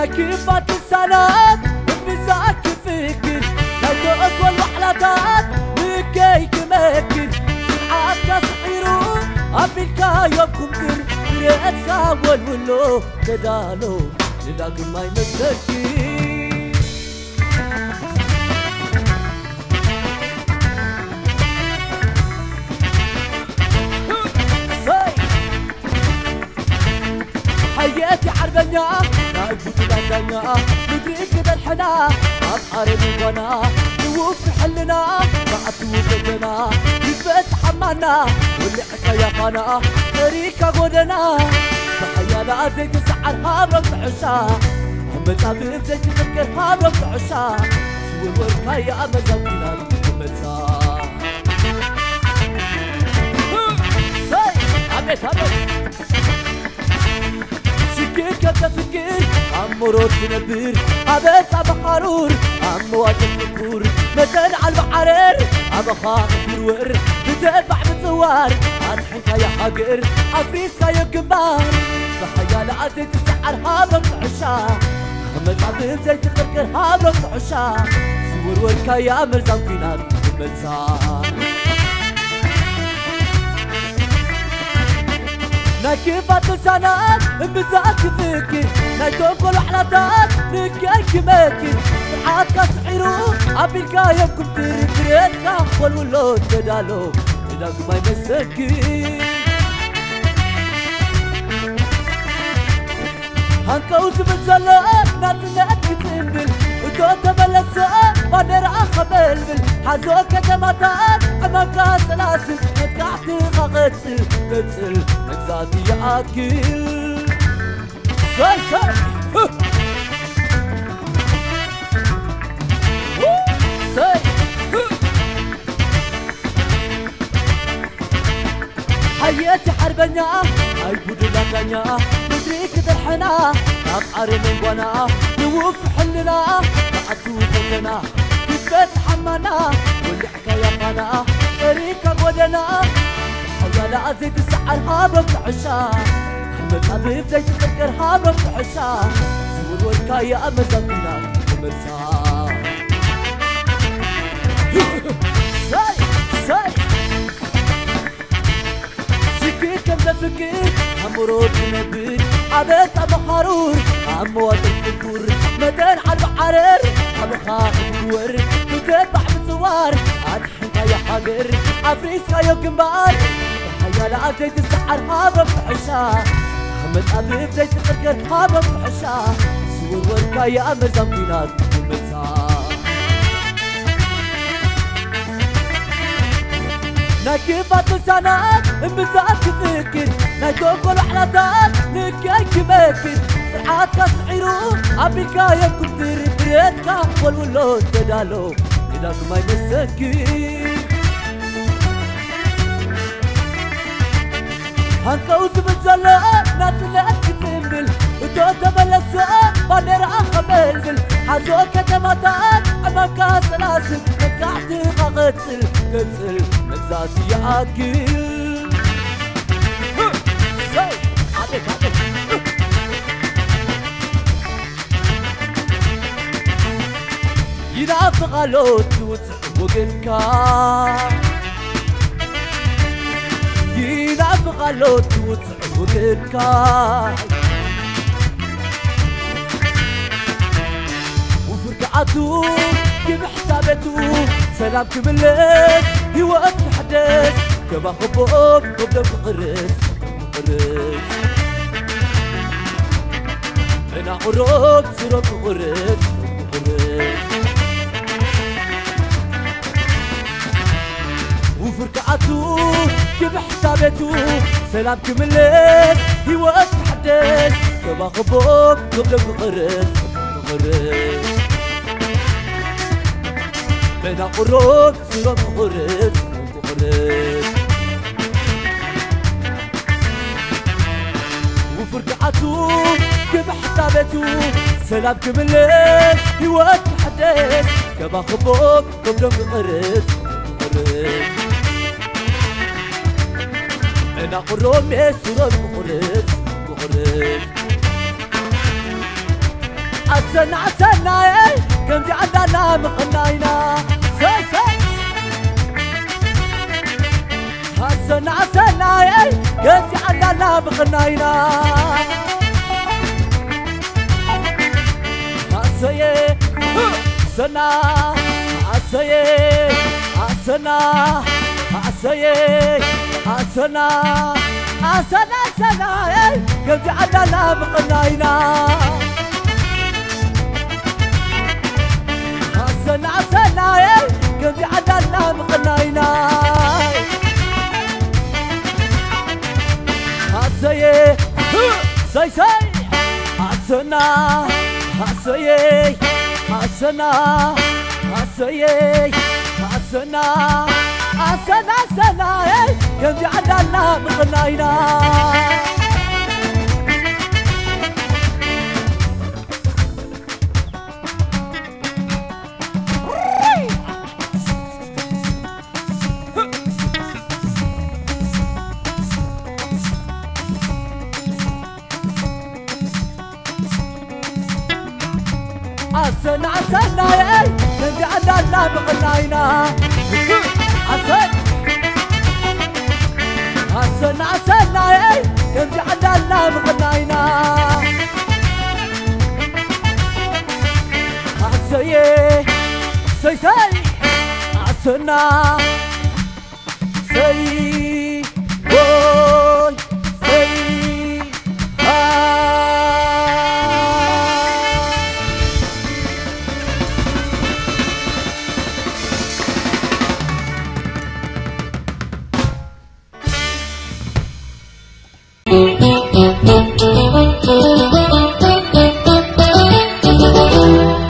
كيفات السنات بمزاك فكر نايتو أقوى الوحلاتات بكيك مكر سمعات تصحيرو أبيلكا يومكم كر بريت ساول ولو تدالو للاقم ما يمسكي حياتي عربنيا نايبوتو لندنيا ندري كده الحنا أبحر ميقنا نوف حلنا بعتو بدنا يبت حمانا واللي حكايا قنا فريكا قدنا بحيانا زيك سعر هابرك بعشا همتا بزيك تذكر هابرك بعشا سوى الوركايا مزاوينا بمتا ساي عبيت شكيك تفكير عمرو تنبير عبيت بحرور عمو تفكور مثل على البحرير عبخاق برور بتتبع بتوار عن حكاية حقر عفريسة يا كبار بحيال عدد السحر هابرك عشا خمس عبد زي تفكر هابرك عشا سور وركايا مرزان فينا بمزار ناكيفات السنات بمزاك فكر نايتو كل حلاتات نكايك ماكر سمعات كاسحيرو عبيلكا يمكم تريتكا والولو تدالو إلاك ما يمسكي هنكوز بالزلات ناتنات كتنبل وتو تبلسات بانر أخبلبل حزوك كتماتات أماكا سلاسل نتكعتي غاقتل قتل نكزاتي يأكل ساي ساي ساي حياتي حربنيا هاي بودو لندنيا ندري كده الحنا أبعر من قنا نوف حلنا بعتو فتنا كيفت حمانا واللي حكايا قنا فريكا قدنا حيالا زيت السحر هابرك عشا حمد حبيب زي تفكر هابرك عشا سور والكايا مزاقنا بمرسا ساي ساي شكيك مدفكير عمرو تنبير عبيت بحرور عمو تفكور مدن على البحرير عبخاق برور بتتبع بتوار عن حكاية حقر عفريسة يا كبار بحيال عزيت السحر هابرك عشا حمد حبيب زي تفكر هابرك عشا سور وركايا مرزان فينا بمزار ناكيفات السنات بمزاك فكر نايتو كل حلاتات نكايك ماكر سرعات كاسحيرو عبيلكا يمكم بريتكا والولو تدالو إلاك ما يمسكي هنكوز بالزلات ناتلات كتنبل وتو تبلسات بانر أخبلبل حزوك كتماتات أماكا سلاسل نكعتي غاقتل قتل نكزاتي يأكل ساي عبيت ينافق علو توسع وقنكا ينافق علو توسع وقنكا وفرقعتو كيف حسابتو سلام كملت يوقف الحدث كما خبوب وبدأ بقرت أنا قرب سرب قرت وفرقعتو كيف حسابتو سلام كملت يوقف الحدث كما خبوب وبدأ بقرت أنا قرب سرب قرت وفرقعتو كيف حسابتو سلام كملت يوقف الحدث كما خبوب وبدأ بقرت أنا قرب سرب قرت عسنا عسنا كم دي عدنا مقناينا عسنا عسنا كم دي عدنا مقناينا عسيه عسنا عسيه عسنا عسيه عسنا عسنا عسنا كم دي عدنا مقناينا عسنا عسنا كم دي عدنا مقناينا عسيه سي سي عسنا عسيه عسنا عسيه عسنا عسنا عسنا كم دي عدنا مقناينا عسنا عسنا كم دي عدنا مقناينا عسنا عسنا عسنا كم دي عدنا مقناينا عسيه سي سي عسنا سي